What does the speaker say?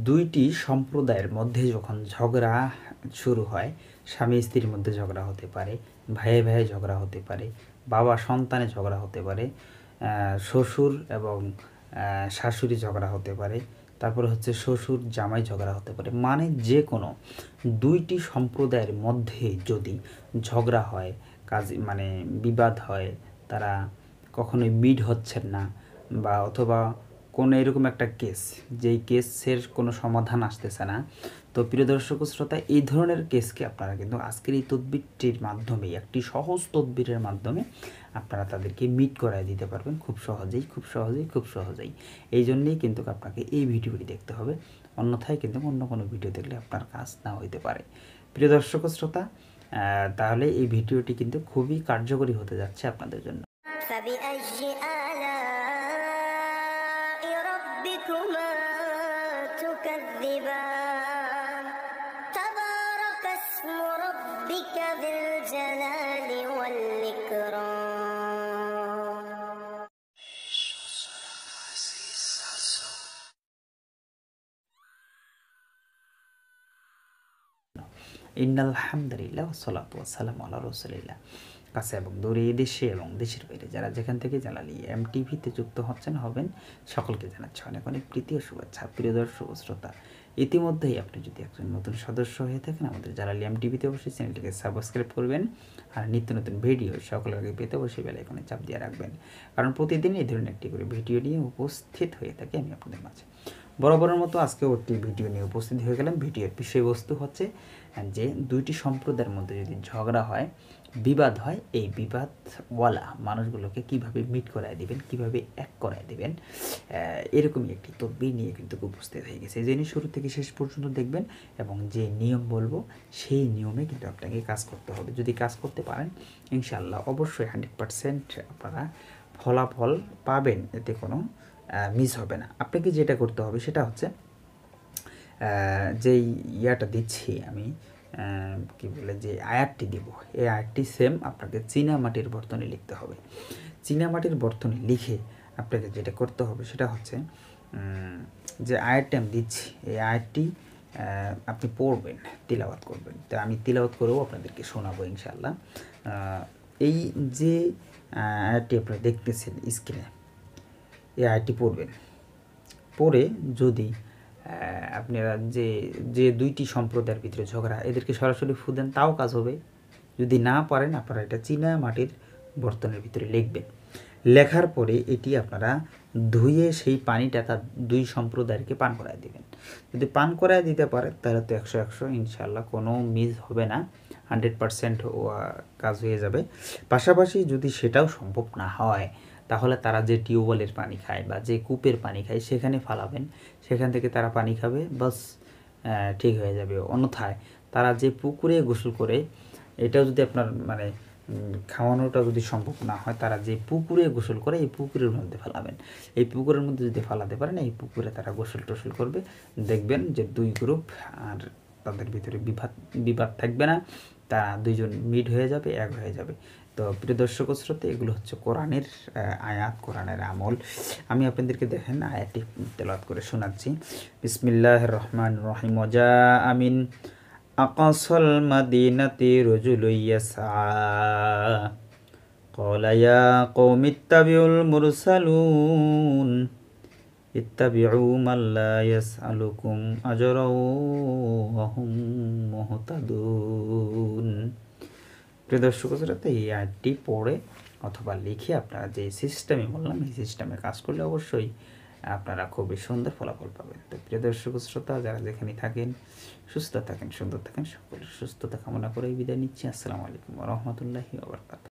দুইটি সম্প্রদায়ের মধ্যে যখন ঝগড়া শুরু হয়, স্বামী স্ত্রীর মধ্যে ঝগড়া হতে পারে, ভাইয়ে ভাইয়ে ঝগড়া হতে পারে, বাবা সন্তানে ঝগড়া হতে পারে, শ্বশুর এবং শাশুড়ি ঝগড়া হতে পারে, তারপরে হচ্ছে শ্বশুর জামাই ঝগড়া হতে পারে, মানে যে কোনো দুইটি সম্প্রদায়ের মধ্যে যদি ঝগড়া হয়, মানে বিবাদ হয়, তারা কখনোই মিট হচ্ছেন না, বা অথবা কোনো এরকম একটা কেস, যেই কেসের কোনো সমাধান আসতেছে না, তো প্রিয় দর্শক শ্রোতা, এই ধরনের কেসকে আপনারা কিন্তু আজকের এই তদবিরটির মাধ্যমে, একটি সহজ তদবিরের মাধ্যমে আপনারা তাদেরকে মিট করায় দিতে পারবেন খুব সহজেই। এই জন্যেই কিন্তু আপনাকে এই ভিডিওটি দেখতে হবে, অন্যথায় কিন্তু অন্য কোনো ভিডিও দেখলে আপনার কাজ না হইতে পারে। প্রিয় দর্শক শ্রোতা, তাহলে এই ভিডিওটি কিন্তু খুবই কার্যকরী হতে যাচ্ছে আপনাদের জন্য। ইন্নাল হামদুলিল্লাহ ওয়াসসালাতু ওয়াসসালামু আলা রাসূলিল্লাহ। কাছে এবং দূরে, দেশে এবং দেশের বাইরে যারা যেখান থেকে জালালি এমটিভিতে যুক্ত হবেন, সকলকে জানাচ্ছি অনেক অনেক প্রীতি ও শুভেচ্ছা। প্রিয় দর্শক শ্রোতা, ইতিমধ্যেই আপনি যদি একজন নতুন সদস্য হয়ে থাকেন আমাদের জালালি এমটিভিতে, অবশ্যই চ্যানেলটিকে সাবস্ক্রাইব করবেন, আর নিত্য নতুন ভিডিও সকলের আগে পেতে অবশ্যই বেল আইকনে চাপ দিয়ে রাখবেন, কারণ প্রতিদিন এই ধরনের একটি করে ভিডিও নিয়ে উপস্থিত হয়ে থাকে আমি আপনাদের মাঝে। বরাবরের মতো আজকেও একটি ভিডিও নিয়ে উপস্থিত হয়ে গেলাম। ভিডিওর বিষয়বস্তু হচ্ছে যে দুইটি সম্প্রদায়ের মধ্যে যদি ঝগড়া হয়, বিবাদ হয়, এই বিবাদওয়ালা মানুষগুলোকে কিভাবে মিট করায় দিবেন, কিভাবে এক করায় দিবেন, এরকমই একটি তদবির নিয়ে কিন্তু উপস্থিত হয়ে গেছে। এই জন্য শুরু থেকে শেষ পর্যন্ত দেখবেন, এবং যে নিয়ম বলবো সেই নিয়মে কিন্তু আপনাকে কাজ করতে হবে। যদি কাজ করতে পারেন, ইনশাআল্লাহ অবশ্যই 100% আপনারা ফলাফল পাবেন, এতে কোনো মিস হবে না। আপনাকে যেটা করতে হবে সেটা হচ্ছে, যেই ইয়াটা দিচ্ছি আমি, কি বলে, যে আয়াতটি দেব, এই আয়াতটি সেম আপনাকে চীনা মাটির বর্তনে লিখতে হবে। চীনা মাটির বর্তনে লিখে আপনাকে যেটা করতে হবে সেটা হচ্ছে, যে আয়াতটি আমি দিচ্ছি, এই আয়াতটি আপনি পড়বেন, তিলাওয়াত করবেন। তো আমি তিলাওয়াত করেও আপনাদেরকে শোনাবো ইনশাআল্লাহ। এই যে আয়াতটি আপনারা দেখতেছেন স্ক্রিনে, এই আয়াতটি পড়বেন। পড়ে যদি আপনারা যে দুইটি সম্প্রদায়ের ভিতরে ঝগড়া, এদেরকে সরাসরি ফু দেন, তাও কাজ হবে। যদি না পারেন, আপনারা এটা চীনা মাটির বর্তনের ভিতরে লিখবেন। লেখার পরে এটি আপনারা ধুয়ে সেই পানিটা তার দুই সম্প্রদায়কে পান করায় দেবেন। যদি পান করায় দিতে পারেন তাহলে তো 100 ইনশাআল্লাহ কোনো মিস হবে না, 100% কাজ হয়ে যাবে। পাশাপাশি যদি সেটাও সম্ভব না হয়, তাহলে তারা যে টিউবওয়েলের পানি খায় বা যে কূপের পানি খায় সেখানে ফালাবেন, সেখান থেকে তারা পানি খাবে, বাস ঠিক হয়ে যাবে। অন্যথায় তারা যে পুকুরে গোসল করে, এটাও যদি আপনার মানে খাওয়ানোটা যদি সম্ভব না হয়, তারা যে পুকুরে গোসল করে এই পুকুরের মধ্যে ফেলাবেন। এই পুকুরের মধ্যে যদি ফেলাতে পারেন, এই পুকুরে তারা গোসল টোসল করবে, দেখবেন যে দুই গ্রুপ, আর তাদের ভিতরে বিবাদ থাকবে না, তারা দুইজন মিট হয়ে যাবে, এক হয়ে যাবে। তো প্রিয় দর্শক শ্রোতা, এগুলো হচ্ছে কোরআনের আয়াত, কোরআনের আমল। আমি আপনাদেরকে দেখেন আয়াতটি তেলাওয়াত করে শোনাচ্ছি। বিসমিল্লাহির রহমানির রহিম। ওয়া আমিন আকাসাল মাদিনাতি রাজুলুন ইয়াসআ ক্বালা ইয়া কওমি ইত্তাবিউল মুরসালুন ইত্তাবিউ মান লা ইয়াসআলুকুম আজরাও ওয়া হুম মুহতাদুন। প্রিয় দর্শক শ্রোতা, এই আয়াতটি পড়ে অথবা লিখে আপনারা যে সিস্টেমে বললাম, এই সিস্টেমে কাজ করলে অবশ্যই আপনারা খুবই সুন্দর ফলাফল পাবেন। তো প্রিয় দর্শক শ্রোতা, যারা যেখানে থাকেন, সুস্থ থাকেন, সুন্দর থাকেন, সকলের সুস্থতা কামনা করে বিদায় নিচ্ছি। আসসালামু আলাইকুম ওয়া রাহমাতুল্লাহি ওয়া বারাকাতুহু।